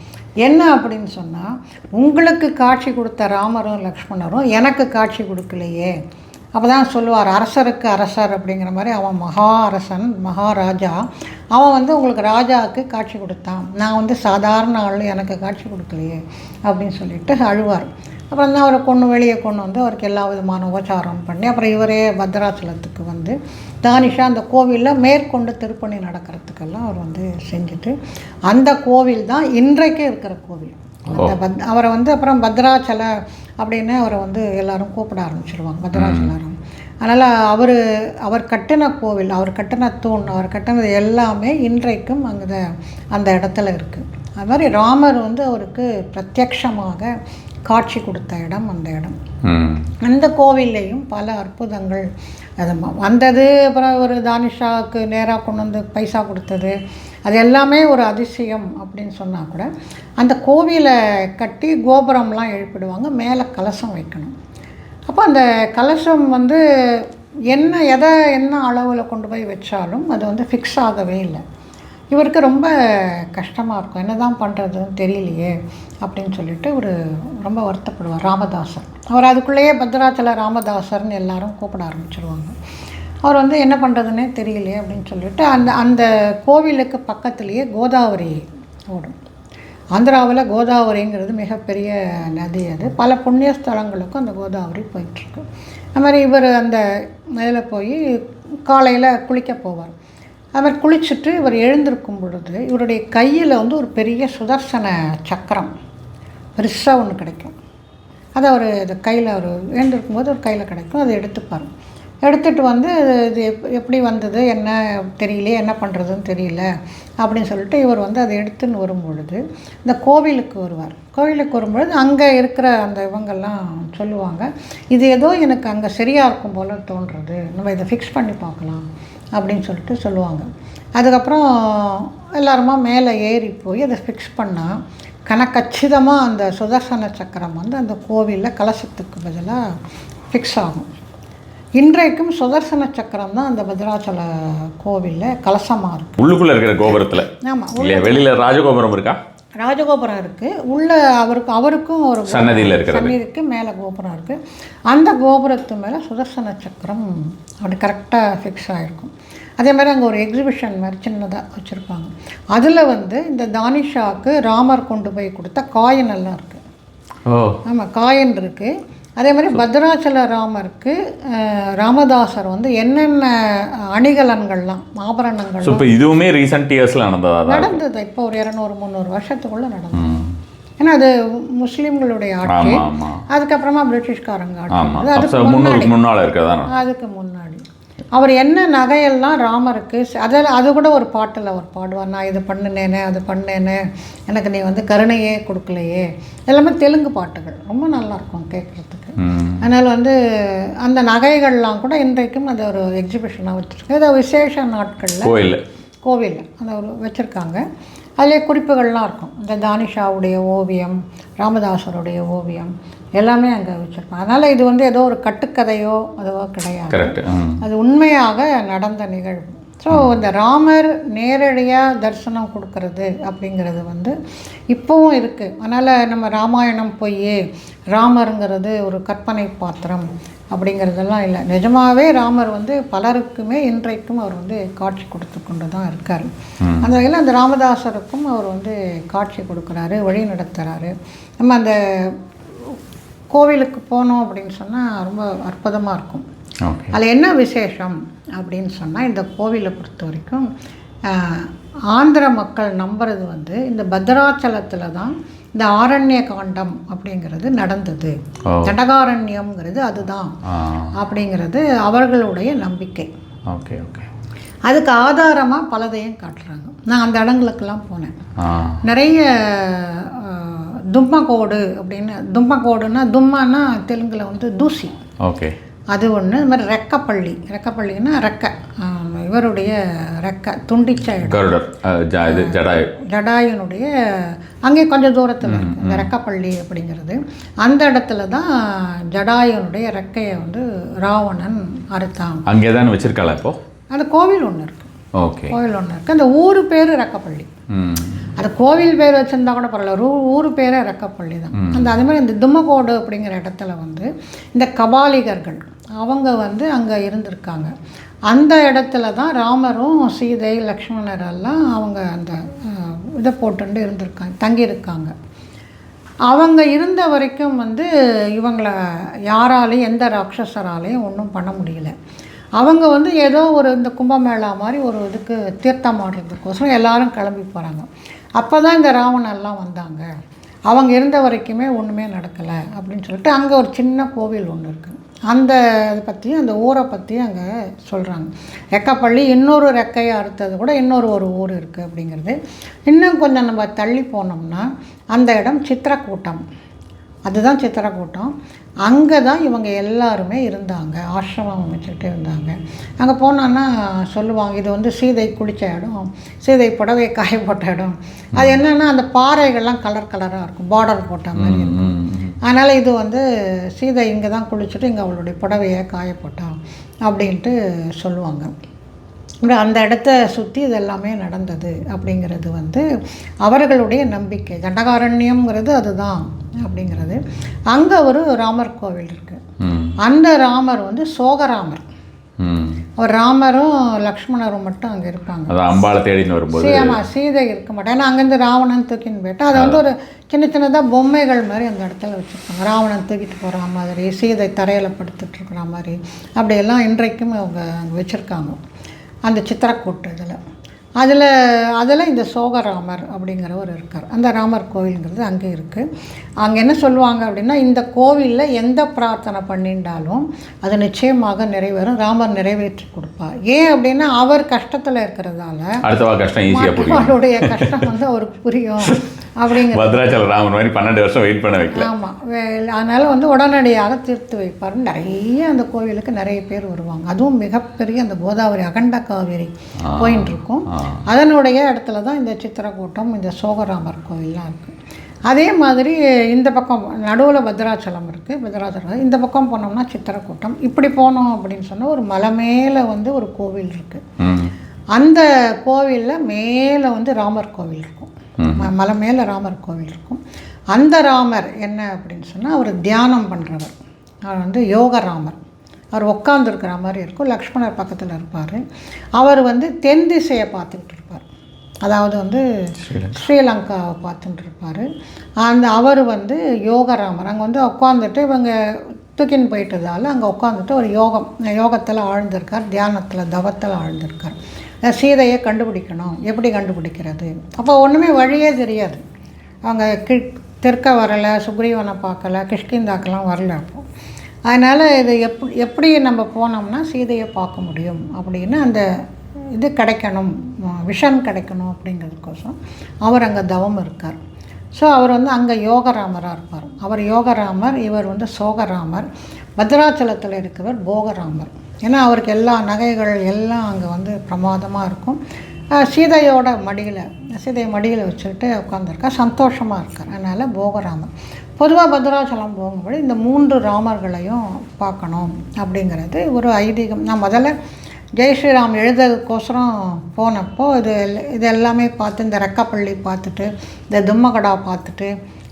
A: என்ன அப்படின்னு சொன்னால், உங்களுக்கு காட்சி கொடுத்த ராமரும் லக்ஷ்மணரும் எனக்கு காட்சி கொடுக்கலையே. அப்போ தான் சொல்லுவார், அரசருக்கு அரசர் அப்படிங்கிற மாதிரி. அவன் மகா அரசன், மகாராஜா. அவன் வந்து உங்களுக்கு ராஜாவுக்கு காட்சி கொடுத்தான், நான் வந்து சாதாரண ஆள், எனக்கு காட்சி கொடுக்கலையே அப்படின்னு சொல்லிட்டு அழுவார். அப்புறம் தான் அவரை வெளியே கொண்டு வந்து அவருக்கு எல்லா விதமான உபச்சாரம் பண்ணி, அப்புறம் இவரே பத்ராச்சலத்துக்கு வந்து தானிஷா அந்த கோவிலில் மேற்கொண்டு திருப்பணி நடக்கிறதுக்கெல்லாம் அவர் வந்து செஞ்சுட்டு, அந்த கோவில் தான் இன்றைக்கே இருக்கிற கோவில். அந்த அவரை வந்து அப்புறம் பத்ராச்சல அப்படின்னு அவரை வந்து எல்லோரும் கூப்பிட ஆரம்பிச்சிருவாங்க, பத்ராச்சலம். அதனால் அவர் கட்டின கோவில், அவர் கட்டின தூண், அவர் கட்டினது எல்லாமே இன்றைக்கும் அங்கே அந்த இடத்துல இருக்குது. அது மாதிரி ராமர் வந்து அவருக்கு பிரத்யக்ஷமாக காட்சி கொடுத்த இடம் அந்த இடம். அந்த கோவில்லையும் பல அற்புதங்கள் அது வந்தது. அப்புறம் ஒரு தானிஷாவுக்கு நேராக கொண்டு வந்து பைசா கொடுத்தது, அது எல்லாமே ஒரு அதிசயம் அப்படின்னு சொன்னால் கூட, அந்த கோவிலை கட்டி கோபுரம்லாம் எழுப்பிடுவாங்க, மேலே கலசம் வைக்கணும். அப்போ அந்த கலசம் வந்து என்ன அளவில் கொண்டு போய் வச்சாலும் அது வந்து ஃபிக்ஸ் ஆகவே இல்லை. இவருக்கு ரொம்ப கஷ்டமாக இருக்கும், என்ன தான் பண்ணுறதுன்னு தெரியலையே அப்படின்னு சொல்லிட்டு ஒரு ரொம்ப வருத்தப்படுவார். ராமதாசர் அவர் அதுக்குள்ளேயே பத்ராச்சல ராமதாசர்னு எல்லாரும் கூப்பிட ஆரம்பிச்சிருவாங்க. அவர் வந்து என்ன பண்ணுறதுன்னே தெரியலையே அப்படின்னு சொல்லிட்டு அந்த கோவிலுக்கு பக்கத்துலேயே கோதாவரி ஓடும். ஆந்திராவில் கோதாவரிங்கிறது மிகப்பெரிய நதி. அது பல புண்ணிய ஸ்தலங்களுக்கும் அந்த கோதாவரி போயிட்டுருக்கு. அது மாதிரி இவர் அந்த இதில் போய் காலையில் குளிக்க போவார். அவர் குளிச்சுட்டு இவர் எழுந்திருக்கும் பொழுது இவருடைய கையில் வந்து ஒரு பெரிய சுதர்சன சக்கரம் பெருசாக ஒன்று கிடைக்கும். அதை அவர் இந்த கையில் அவர் எழுந்திருக்கும் போது ஒரு கையில் கிடைக்கும். அதை எடுத்துப்பார். எடுத்துகிட்டு வந்து இது எப்படி வந்தது என்ன தெரியல, என்ன பண்ணுறதுன்னு தெரியல அப்படின்னு சொல்லிட்டு இவர் வந்து அதை எடுத்துன்னு வரும்பொழுது இந்த கோவிலுக்கு வருவார். கோவிலுக்கு வரும்பொழுது அங்கே இருக்கிற அந்த இவங்கெல்லாம் சொல்லுவாங்க, இது ஏதோ எனக்கு அங்கே சரியாக இருக்கும் போல் தோன்றுறது, நம்ம இதை ஃபிக்ஸ் பண்ணி பார்க்கலாம் அப்படின்னு சொல்லிட்டு சொல்லுவாங்க. அதுக்கப்புறம் எல்லாருமா மேலே ஏறி போய் அதை ஃபிக்ஸ் பண்ணால் கணக்கச்சிதமாக அந்த சுதர்சன சக்கரம் வந்து அந்த கோவிலில் கலசத்துக்கு பதிலாக ஃபிக்ஸ் ஆகும். இன்றைக்கும் சுதர்சன சக்கரம் தான் அந்த பத்ராச்சல கோவிலில் கலசமாக இருக்கும்.
B: உள்ளுக்குள்ளே இருக்கிற கோபுரத்தில்.
A: ஆமாம்,
B: வெளியில் ராஜகோபுரம் இருக்கா?
A: ராஜகோபுரம் இருக்குது. உள்ளே அவருக்கும் ஒரு
B: சன்னதியில் இருக்கிற
A: சன்னதிக்கு மேலே கோபுரம் இருக்குது. அந்த கோபுரத்து மேலே சுதர்சன சக்கரம் அப்படி கரெக்டாக ஃபிக்ஸ் ஆகிருக்கும். அதே மாதிரி அங்கே ஒரு எக்ஸிபிஷன் மாதிரி சின்னதாக வச்சுருப்பாங்க. அதில் வந்து இந்த தானிஷாவுக்கு ராமர் கொண்டு போய் கொடுத்த காயின் எல்லாம் இருக்குது. ஆமாம், காயின் இருக்குது. அதே மாதிரி பத்ராச்சல ராமருக்கு ராமதாசர் வந்து என்னென்ன அணிகலன்கள்லாம் ஆபரணங்கள்
B: இப்போ இதுவுமே ரீசெண்ட் இயர்ஸில்
A: நடந்தது. இப்போ ஒரு 200-300 வருஷத்துக்குள்ளே நடந்தது. ஏன்னா அது முஸ்லீம்களுடைய ஆட்சி, அதுக்கப்புறமா பிரிட்டிஷ்காரங்க ஆட்சி. அதுக்கு முன்னாடி அவர் என்ன நகையெல்லாம் ராமருக்கு அது கூட ஒரு பாட்டில் அவர் பாடுவார், நான் இது பண்ணினேனே அது பண்ணேனே, எனக்கு நீ வந்து கருணையே கொடுக்கலையே. எல்லாமே தெலுங்கு பாட்டுகள், ரொம்ப நல்லாயிருக்கும் கேட்குறதுக்கு. அதனால் வந்து அந்த நகைகள்லாம் கூட இன்றைக்கும் அது ஒரு எக்ஸிபிஷனாக வச்சுருக்கேன். ஏதோ விசேஷ நாட்களில் கோவிலில் அதை ஒரு வச்சுருக்காங்க. அதிலே குறிப்புகள்லாம் இருக்கும். இந்த தானிஷாவுடைய ஓவியம், ராமதாசருடைய ஓவியம் எல்லாமே அங்கே வச்சுருப்பாங்க. அதனால் இது வந்து ஏதோ ஒரு கட்டுக்கதையோ அதுவோ கிடையாது, அது உண்மையாக நடந்த நிகழ்வு. ஸோ இந்த ராமர் நேரடியாக தரிசனம் கொடுக்கறது அப்படிங்கிறது வந்து இப்போவும் இருக்குது. அதனால் நம்ம ராமாயணம் போய் ராமருங்கிறது ஒரு கற்பனை பாத்திரம் அப்படிங்கிறதெல்லாம் இல்லை. நிஜமாகவே ராமர் வந்து பலருக்குமே இன்றைக்கும் அவர் வந்து காட்சி கொடுத்து கொண்டு தான் இருக்கார். அந்த வகையில் அந்த ராமதாசருக்கும் அவர் வந்து காட்சி கொடுக்குறாரு, வழி நடத்துகிறாரு. நம்ம அந்த கோவிலுக்கு போனோம் அப்படின்னு சொன்னால் ரொம்ப அற்புதமாக இருக்கும். அதில் என்ன விசேஷம் அப்படின்னு சொன்னால், இந்த கோவிலை பொறுத்த வரைக்கும் ஆந்திர மக்கள் நம்புறது வந்து இந்த பத்ராச்சலத்தில் தான் இந்த ஆரண்ய காண்டம் அப்படிங்கிறது நடந்தது. தடகாரண்யம்ங்கிறது அதுதான் அப்படிங்கிறது அவர்களுடைய நம்பிக்கை. அதுக்கு ஆதாரமாக பலதையும் காட்டுறாங்க. நான் அந்த இடங்களுக்கெல்லாம் போனேன். நிறைய தும்மக்கோடு அப்படின்னு, தும்மக்கோடுன்னா தும்மானா தெலுங்கில் வந்து தூசி, அது ஒன்று. இது மாதிரி ரெக்கப்பள்ளின்னா ரெக்கை, இவருடைய ரெக்கை துண்டிச்ச ஜடாயுனுடைய அங்கே கொஞ்சம் தூரத்தில் இருக்குது இந்த ரெக்கப்பள்ளி அப்படிங்கிறது. அந்த இடத்துல தான் ஜடாயுனுடைய ரெக்கையை வந்து ராவணன் அறுத்தான்.
B: அங்கே தான் வச்சுருக்காளா இப்போ?
A: அந்த கோவில் ஒன்று இருக்குது.
B: ஓகே.
A: கோவில் ஒன்று இருக்குது. அந்த ஊர் பேர் ரெக்கப்பள்ளி. அது கோவில் பேர் வச்சுருந்தா கூட பரவாயில்ல, ஊர் பேரே ரெக்கப்பள்ளி தான். அந்த அதே மாதிரி இந்த தும்மக்கோடு அப்படிங்கிற இடத்துல வந்து இந்த கபாலிகர்கள் அவங்க வந்து அங்கே இருந்திருக்காங்க. அந்த இடத்துல தான் ராமரும் சீதை லக்ஷ்மணர் எல்லாம் அவங்க அந்த இதை போட்டுண்டு இருந்திருக்காங்க, தங்கியிருக்காங்க. அவங்க இருந்த வரைக்கும் வந்து இவங்களை யாராலையும் எந்த ராட்சஸராலையும் ஒன்றும் பண்ண முடியல. அவங்க வந்து ஏதோ ஒரு இந்த கும்பமேளா மாதிரி ஒரு இதுக்கு தீர்த்தம் ஆடுறதுக்கோசரம் எல்லாரும் கிளம்பி போகிறாங்க. அப்போ தான் இந்த ராவணெல்லாம் வந்தாங்க. அவங்க இருந்த வரைக்குமே ஒன்றுமே நடக்கலை அப்படின்னு சொல்லிட்டு அங்கே ஒரு சின்ன கோவில் ஒன்று இருக்குது. அந்த இதை பற்றியும் அந்த ஊரை பற்றியும் அங்கே சொல்கிறாங்க. ரெக்கப்பள்ளி இன்னொரு ரெக்கையை அறுத்தது கூட இன்னொரு ஊர் இருக்குது அப்படிங்கிறது. இன்னும் கொஞ்சம் நம்ம தள்ளி போனோம்னா அந்த இடம் சித்திரக்கூட்டம், அதுதான் சித்திரக்கூட்டம். அங்கே தான் இவங்க எல்லாருமே இருந்தாங்க, ஆசிரமம் வச்சுட்டு இருந்தாங்க. அங்கே போனோன்னா சொல்லுவாங்க, இது வந்து சீதை குளித்த இடம், சீதை புடவை காய போட்ட இடம். அது என்னென்னா அந்த பாறைகள்லாம் கலர் கலராக இருக்கும், பார்டர் போட்ட மாதிரி இருக்கும். அதனால் இது வந்து சீதை இங்கே தான் குளிச்சுட்டு இங்கே அவளுடைய புடவையை காய போட்டான் அப்படின்ட்டு சொல்லுவாங்க. அந்த இடத்த சுற்றி இது எல்லாமே நடந்தது அப்படிங்கிறது வந்து அவர்களுடைய நம்பிக்கை. தண்டகாரண்யம்ங்கிறது அதுதான் அப்படிங்கிறது. அங்கே ஒரு ராமர் கோவில் இருக்குது. அந்த ராமர் வந்து சோகராமர். அவர் ராமரும் லக்ஷ்மணரும் மட்டும் அங்கே இருப்பாங்க.
B: அம்பாளை தேடின்னு வரும்போது
A: ஆமாம், சீதை இருக்க மாட்டேன். ஏன்னா அங்கேருந்து ராவணன் தூக்கின்னு போயிட்டு அதை வந்து ஒரு சின்ன சின்னதாக பொம்மைகள் மாதிரி அந்த இடத்துல வச்சுருப்பாங்க. ராவணன் தூக்கிட்டு போகிற மாதிரி, சீதை தரையில் படுத்துட்ருக்கிற மாதிரி, அப்படியெல்லாம் இன்றைக்கும் அவங்க அங்கே வச்சுருக்காங்க அந்த சித்திரக்கூட்டு இதில். அதில் இந்த சோகராமர் அப்படிங்கிறவர் இருக்கார். அந்த ராமர் கோவிலுங்கிறது அங்கே இருக்குது. அங்கே என்ன சொல்லுவாங்க அப்படின்னா, இந்த கோவிலில் எந்த பிரார்த்தனை பண்ணிட்டாலும் அது நிச்சயமாக நிறைவேறும், ராமர் நிறைவேற்றி கொடுப்பார். ஏன் அப்படின்னா அவர் கஷ்டத்தில் இருக்கிறதால அவருடைய கஷ்டம் வந்து அவருக்கு புரியும் அப்படிங்கிற.
B: பத்ராச்சல ராமர் மாதிரி 12 வருஷம் வெயிட் பண்ண வைக்கல.
A: ஆமாம், அதனால் வந்து உடனடியாக தீர்த்து வைப்பார். நிறைய அந்த கோவிலுக்கு நிறைய பேர் வருவாங்க. அதுவும் மிகப்பெரிய அந்த கோதாவரி அகண்ட காவேரி போயின்னு இருக்கும். அதனுடைய இடத்துல தான் இந்த சித்திரக்கூட்டம், இந்த சோகராமர் கோவில்லாம் இருக்குது. அதே மாதிரி இந்த பக்கம் நடுவில் பத்ராச்சலம் இருக்குது. பத்ராச்சலம் இந்த பக்கம் போனோம்னா சித்திரக்கூட்டம். இப்படி போனோம் அப்படின்னு சொன்னால் ஒரு மலை மேலே வந்து ஒரு கோவில் இருக்குது. அந்த கோவிலில் மேலே வந்து ராமர் கோவில் இருக்கும். மலை மேலே ராமர் கோவில் இருக்கும். அந்த ராமர் என்ன அப்படின்னு சொன்னால் அவர் தியானம் பண்ணுறவர். அவர் வந்து யோகராமர். அவர் உட்காந்துருக்கிற மாதிரி இருக்கும். லக்ஷ்மணர் பக்கத்தில் இருப்பார். அவர் வந்து தென் திசையை பார்த்துக்கிட்டு இருப்பார். அதாவது வந்து ஸ்ரீலங்காவை பார்த்துட்டு இருப்பார். அவர் வந்து யோகராமர். அங்கே வந்து உட்காந்துட்டு இவங்க தூக்கின்னு போயிட்டதால் அங்கே உட்காந்துட்டு ஒரு யோகத்தில் ஆழ்ந்திருக்கார், தியானத்தில் தவத்தில் ஆழ்ந்திருக்கார். சீதையை கண்டுபிடிக்கணும், எப்படி கண்டுபிடிக்கிறது? அப்போ ஒன்றுமே வழியே தெரியாது. அவங்க தெற்க வரலை, சுக்ரீவனை பார்க்கல, கிஷ்கிந்தாக்கெல்லாம் வரல. அப்போ அதனால் இது எப்படி நம்ம போனோம்னா சீதையை பார்க்க முடியும் அப்படின்னு அந்த இது கிடைக்கணும், விஷன் கிடைக்கணும் அப்படிங்கிறதுக்கோசம் அவர் அங்கே தவம் இருக்கார். ஸோ அவர் வந்து அங்கே யோகராமராக இருப்பார். அவர் யோகராமர், இவர் வந்து சோகராமர். பத்ராச்சலத்தில் இருக்கிறவர் போகராமர். ஏன்னா அவருக்கு எல்லா நகைகள் எல்லாம் அங்கே வந்து பிரமாதமாக இருக்கும். சீதையோட சீதையை மடியில் வச்சுக்கிட்டு உட்காந்துருக்கார், சந்தோஷமாக இருக்கார். அதனால் போகராமர். பொதுவாக பத்ராச்சலம் போகும்போது இந்த 3 ராமர்களையும் பார்க்கணும் அப்படிங்கிறது ஒரு ஐதீகம். நான் முதல்ல ஜெய் ஸ்ரீராம் எழுதுறதுக்கோசரம் போனப்போ இது எல்லாமே பார்த்து, இந்த ரெக்கப்பள்ளி பார்த்துட்டு, இந்த தும்மகடா பார்த்துட்டு,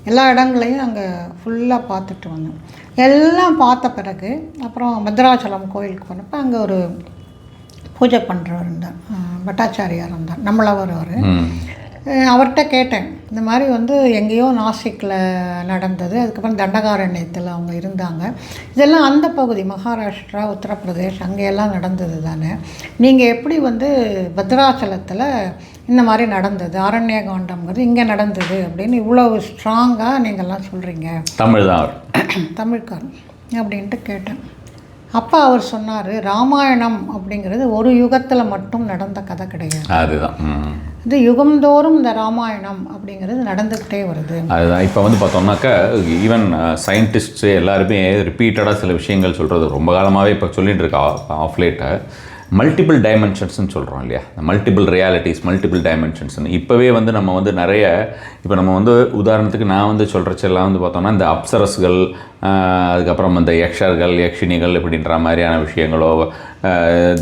A: எல்லா இடங்களையும் அங்கே ஃபுல்லாக பார்த்துட்டு வந்தோம். எல்லாம் பார்த்த பிறகு அப்புறம் பத்ராச்சலம் கோயிலுக்கு போனப்போ அங்கே ஒரு பூஜை பண்ணுறவர் இருந்தார், பட்டாச்சாரியார் இருந்தார், நம்மளவர். அவர்கிட்ட கேட்டேன், இந்த மாதிரி வந்து எங்கேயோ நாசிக்கில் நடந்தது, அதுக்கப்புறம் தண்டகாரண்யத்தில் அவங்க இருந்தாங்க, இதெல்லாம் அந்த பகுதி மகாராஷ்டிரா, உத்தரப்பிரதேஷ் அங்கேயெல்லாம் நடந்தது தானே, நீங்கள் எப்படி வந்து பத்ராச்சலத்தில் இந்த மாதிரி நடந்தது, அரண்ய காண்டம்ங்கிறது இங்கே நடந்தது அப்படின்னு இவ்வளோ ஸ்ட்ராங்காக நீங்கள்லாம் சொல்கிறீங்க? தமிழ்காரன் அப்படின்ட்டு கேட்டேன். அப்போ அவர் சொன்னார், ராமாயணம் அப்படிங்கிறது ஒரு யுகத்தில் மட்டும் நடந்த கதை கிடையாது,
B: அதுதான்
A: இது யுகந்தோறும் இந்த ராமாயணம் அப்படிங்கிறது நடந்துக்கிட்டே வருது.
B: அதுதான் இப்போ வந்து பார்த்தோம்னாக்கா ஈவன் சயின்டிஸ்ட்ஸு எல்லாருமே ரிப்பீட்டடாக சில விஷயங்கள் சொல்கிறது ரொம்ப காலமாகவே இப்போ சொல்லிகிட்டு இருக்கா ஆஃப் லேட்டை. மல்டிபிள் டைமென்ஷன்ஸ்னு சொல்கிறோம் இல்லையா, மல்டிபிள் ரியாலிட்டிஸ், மல்டிபிள் டைமென்ஷன்ஸ்னு இப்போவே வந்து நம்ம வந்து நிறைய இப்போ நம்ம வந்து உதாரணத்துக்கு நான் வந்து சொல்கிறச்செல்லாம் வந்து பார்த்தோம்னா இந்த அப்சரஸ்கள், அதுக்கப்புறம் இந்த யக்ஷர்கள், யக்ஷினிகள் இப்படின்ற மாதிரியான விஷயங்களோ,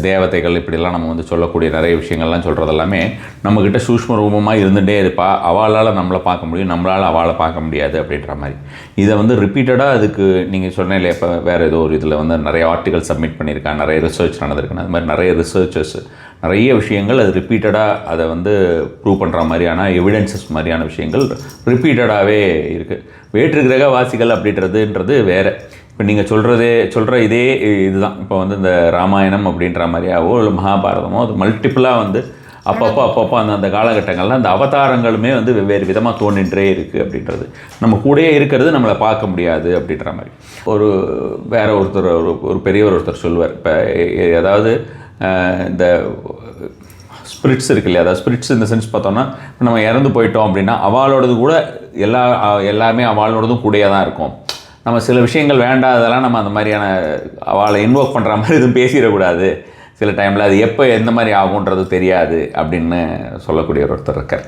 B: தேவதைகள் இப்படிலாம் நம்ம வந்து சொல்லக்கூடிய நிறைய விஷயங்கள்லாம் சொல்கிறது எல்லாமே நம்மக்கிட்ட சூஷ்ம ரூபமாக இருந்துகிட்டே இருப்பா. அவளால் நம்மளை பார்க்க முடியும், நம்மளால் அவளை பார்க்க முடியாது அப்படின்ற மாதிரி. இதை வந்து ரிப்பீட்டடாக அதுக்கு நீங்கள் சொன்னேன் இல்லையா, இப்போ வேறு ஏதோ ஒரு இதில் வந்து நிறைய ஆர்டிகல் சப்மிட் பண்ணியிருக்காங்க, நிறைய ரிசர்ச் நடந்திருக்குன்னு, அது மாதிரி நிறைய ரிசர்ச்சர்ஸ் நிறைய விஷயங்கள் அது ரிப்பீட்டடாக அதை வந்து ப்ரூவ் பண்ணுற மாதிரியான எவிடன்சஸ் மாதிரியான விஷயங்கள் ரிப்பீட்டடாகவே இருக்குது. வேற்று கிரகவாசிகள் அப்படின்றதுன்றது வேறு. இப்போ நீங்கள் சொல்கிற இதே இதுதான். இப்போ வந்து இந்த ராமாயணம் அப்படின்ற மாதிரியாவோ இல்லை மகாபாரதமோ அது மல்டிப்புளாக வந்து அப்பப்போ அந்த காலகட்டங்களில் அந்த அவதாரங்களுமே வந்து வெவ்வேறு விதமாக தோன்றின்றே இருக்குது அப்படின்றது. நம்ம கூடயே இருக்கிறது நம்மளை பார்க்க முடியாது அப்படின்ற மாதிரி. வேறு ஒருத்தர் ஒரு பெரியவர் ஒருத்தர் சொல்லுவார். இப்போ அதாவது இந்த ஸ்பிரிட்ஸ் இருக்கு இல்லையா, அதாவது ஸ்பிரிட்ஸ் இந்த சென்ஸ் பார்த்தோம்னா இப்போ நம்ம இறந்து போயிட்டோம் அப்படின்னா அவளோடது கூட எல்லாமே அவளோடதும் கூடயே தான் இருக்கும். நம்ம சில விஷயங்கள் வேண்டாததெல்லாம் நம்ம அந்த மாதிரியான அவளை இன்வோக் பண்ணுற மாதிரி எதுவும் பேசிடக்கூடாது. சில டைமில் அது எப்போ எந்த மாதிரி ஆகுன்றது தெரியாது அப்படின்னு சொல்லக்கூடிய ஒருத்தர் இருக்கார்.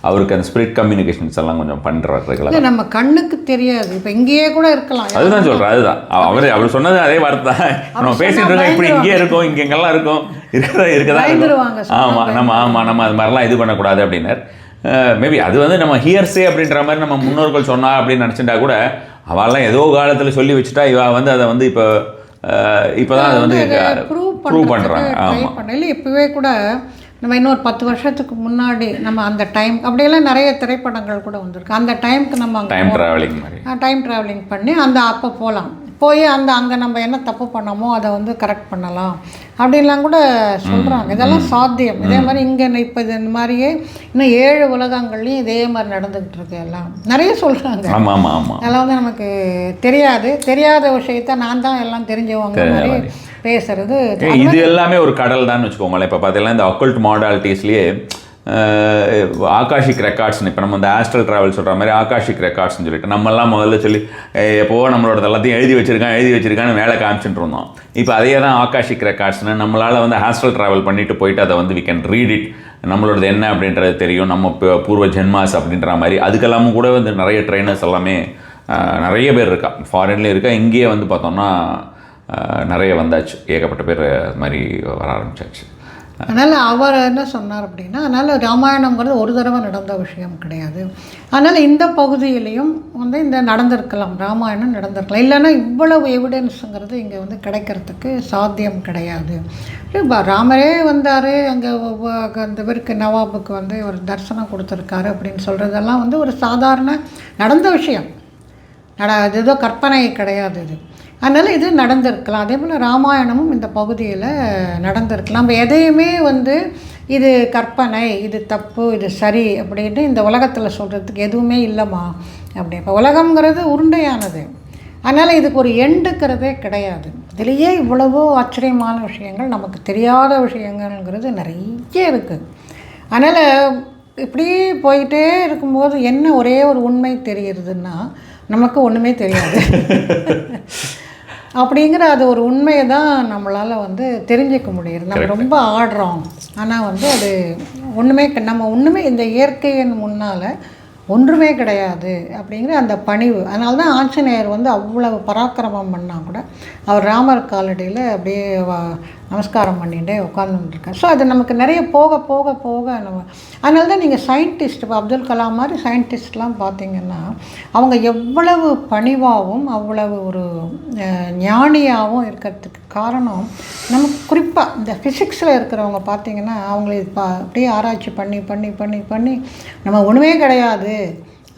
B: அவருக்கு அந்த ஸ்பிரிட் கம்யூனிகேஷன்ஸ் எல்லாம் கொஞ்சம் பண்ணுறாரு.
A: நம்ம கண்ணுக்கு தெரியாது. இப்போ இங்கேயே கூட இருக்கலாம்.
B: அதுதான் சொல்கிறேன். அதுதான் அவர் சொன்னது அதே வார்த்தை தான். நம்ம பேசிட்டு இருக்கோம், இப்படி இங்கேயே இருக்கோம், இங்கெங்கெல்லாம் இருக்கும், இருக்கதா இருக்கும். நம்ம அது மாதிரிலாம் இது பண்ணக்கூடாது அப்படின்னார். மேபி அது வந்து நம்ம ஹியர்ஸே அப்படின்ற மாதிரி நம்ம முன்னோர்கள் சொன்னா அப்படின்னு நினச்சிட்டா கூட அவெல்லாம் ஏதோ காலத்தில் சொல்லி வச்சுட்டா இவ வந்து அதை வந்து இப்போதான் அதை வந்து ப்ரூவ் பண்ணுறாங்க. ஆமாம்.
A: இல்லை இப்போவே கூட நம்ம இன்னொரு 10 வருஷத்துக்கு முன்னாடி நம்ம அந்த டைம் அப்படியெல்லாம் நிறைய திரைப்படங்கள் கூட வந்திருக்கு. அந்த டைமுக்கு நம்ம
B: டைம் ட்ராவலிங்
A: பண்ணி அப்போ போகலாம், போய் அங்கே நம்ம என்ன தப்பு பண்ணோமோ அதை வந்து கரெக்ட் பண்ணலாம் அப்படின்லாம் கூட சொல்கிறாங்க. இதெல்லாம் சாத்தியம். இதே மாதிரி இங்கே இப்போ இந்த மாதிரியே இன்னும் 7 உலகங்கள்லையும் இதே மாதிரி நடந்துக்கிட்டு இருக்கு. எல்லாம் நிறைய சொல்கிறாங்க. அதெல்லாம் வந்து நமக்கு தெரியாத விஷயத்த நான் தான் எல்லாம் தெரிஞ்சவங்க மாதிரி பேசுறது.
B: இது எல்லாமே ஒரு கடல் தான் வச்சுக்கோங்களேன். இப்போ பார்த்தீங்கன்னா இந்த அக்கல்ட் மாடாலிட்டிஸ்லேயே ஆகாஷிக் ரெக்கார்ட்ஸ்னு இப்போ நம்ம இந்த ஆஸ்ட்ரல் ட்ராவல் சொல்கிற மாதிரி ஆகாஷிக் ரெக்கார்ட்ஸ்னு சொல்லிட்டு நம்மெல்லாம் முதல்ல சொல்லி எப்போவோ நம்மளோட எல்லாத்தையும் எழுதி வச்சிருக்கான்னு வேலை காமிச்சுட்டு இருந்தோம். இப்போ அதே தான் ஆகாஷிக் ரெக்கார்ட்ஸ்னு நம்மளால் வந்து ஆஸ்ட்ரல் ட்ராவல் பண்ணிட்டு போயிட்டு அதை வந்து வி கேன் ரீட் இட், நம்மளோடது என்ன அப்படின்றது தெரியும், நம்ம பூர்வ ஜென்மாஸ் அப்படின்ற மாதிரி. அதுக்கெல்லாமும் கூட வந்து நிறைய ட்ரைனர்ஸ் எல்லாமே நிறைய பேர் இருக்கா, ஃபாரின்லேயும் இருக்கா, இங்கேயே வந்து பார்த்தோம்னா நிறைய வந்தாச்சு, ஏகப்பட்ட பேர் அது மாதிரி வர ஆரம்பிச்சாச்சு.
A: அதனால் அவர் என்ன சொன்னார் அப்படின்னா, அதனால் ராமாயணங்கிறது ஒரு தடவை நடந்த விஷயம் கிடையாது. அதனால் இந்த பகுதியிலையும் வந்து இந்த நடந்திருக்கலாம், ராமாயணம் நடந்திருக்கலாம். இல்லைன்னா இவ்வளவு எவிடன்ஸுங்கிறது இங்கே வந்து கிடைக்கிறதுக்கு சாத்தியம் கிடையாது. இப்போ ராமரே வந்தார், அங்கே அந்த பேருக்கு நவாபுக்கு வந்து ஒரு தரிசனம் கொடுத்துருக்காரு அப்படின்னு சொல்கிறதெல்லாம் வந்து ஒரு சாதாரண நடந்த விஷயம். அது ஏதோ கற்பனை கிடையாது இது. அதனால் இது நடந்திருக்கலாம். அதே போல் ராமாயணமும் இந்த பகுதியில் நடந்திருக்கலாம். நம்ம எதையுமே வந்து இது கற்பனை, இது தப்பு, இது சரி அப்படின்னு இந்த உலகத்தில் சொல்கிறதுக்கு எதுவுமே இல்லைம்மா அப்படி. இப்போ உலகங்கிறது உருண்டையானது. அதனால் இதுக்கு ஒரு எண்டுக்கிறதே கிடையாது. இதுலேயே இவ்வளவோ ஆச்சரியமான விஷயங்கள், நமக்கு தெரியாத விஷயங்கள்ங்கிறது நிறைய இருக்குது. அதனால் இப்படி போயிட்டே இருக்கும்போது என்ன ஒரே ஒரு உண்மை தெரியுதுன்னா, நமக்கு ஒன்றுமே தெரியாது அப்படிங்கிற அது ஒரு உண்மையை தான் நம்மளால் வந்து தெரிஞ்சிக்க முடியுது. நம்ம ரொம்ப ஆடுறோம், ஆனால் வந்து அது ஒன்றுமே இந்த இயற்கையின் முன்னால் ஒன்றுமே கிடையாது அப்படிங்கிற அந்த பணிவு. அதனால தான் ஆஞ்சநேயர் வந்து அவ்வளவு பராக்கிரமம் பண்ணால் கூட அவர் ராமர் காலடியில் அப்படியே நமஸ்காரம் பண்ணிகிட்டே உட்காந்துருக்கார். ஸோ அது நமக்கு நிறைய போக போக போக நம்ம அதனால தான் நீங்கள் சயின்டிஸ்ட் இப்போ அப்துல் கலாம் மாதிரி சயின்டிஸ்ட்லாம் பார்த்திங்கன்னா அவங்க எவ்வளவு பணிவாகவும் அவ்வளவு ஒரு ஞானியாகவும் இருக்கிறதுக்கு காரணம் நமக்கு குறிப்பாக இந்த ஃபிசிக்ஸில் இருக்கிறவங்க பார்த்திங்கன்னா அவங்கள அப்படியே ஆராய்ச்சி பண்ணி பண்ணி பண்ணி பண்ணி நம்ம ஒன்றுமே கிடையாது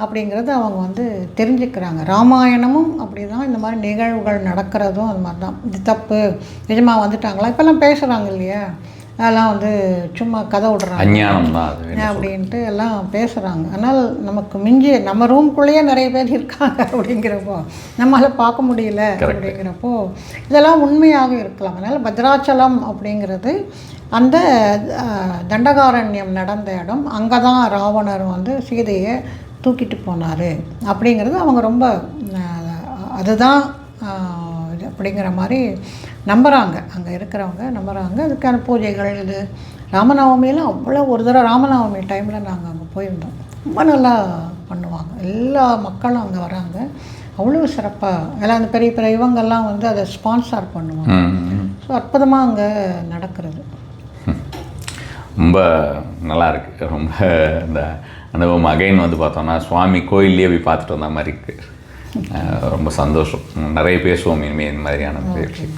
A: அப்படிங்கிறது அவங்க வந்து தெரிஞ்சுக்கிறாங்க. ராமாயணமும் அப்படி தான். இந்த மாதிரி நிகழ்வுகள் நடக்கிறதும் அது மாதிரி தான். இது தப்பு, நிஜமாக வந்துட்டாங்களா இப்போல்லாம் பேசுகிறாங்க இல்லையா, அதெல்லாம் வந்து சும்மா கதை விடுறாங்க அப்படின்ட்டு எல்லாம் பேசுகிறாங்க. அதனால் நமக்கு மிஞ்சி நம்ம ரூம்குள்ளேயே நிறைய பேர் இருக்காங்க அப்படிங்கிறப்போ நம்மளால் பார்க்க முடியல அப்படிங்கிறப்போ இதெல்லாம் உண்மையாக இருக்கலாம். அதனால் பத்ராச்சலம் அப்படிங்கிறது அந்த தண்டகாரண்யம் நடந்த இடம். அங்கே தான் ராவணர் வந்து சீதையை தூக்கிட்டு போனார் அப்படிங்கிறது அவங்க ரொம்ப அதுதான் அப்படிங்கிற மாதிரி நம்புகிறாங்க, அங்கே இருக்கிறவங்க நம்புகிறாங்க. அதுக்கான பூஜைகள் இது ராமநவமியெல்லாம் அவ்வளோ ஒரு தடவை ராமநவமி டைமில் நாங்கள் அங்கே போயிருந்தோம். ரொம்ப நல்லா பண்ணுவாங்க, எல்லா மக்களும் அங்கே வராங்க. அவ்வளோ சிறப்பாக எல்லாம் அந்த பெரிய பெரிய இவங்கெல்லாம் வந்து அதை ஸ்பான்சர் பண்ணுவாங்க. ஸோ அற்புதமாக அங்கே நடக்கிறது.
B: ரொம்ப நல்லா இருக்குது. ரொம்ப இந்த அனுபவம் அகைன் வந்து பார்த்தோம்னா சுவாமி கோயிலே போய் பார்த்துட்டு வந்த மாதிரி இருக்குது. ரொம்ப சந்தோஷம். நிறைய பேசுவோம் இனிமேல் இந்த மாதிரியான விஷயம்.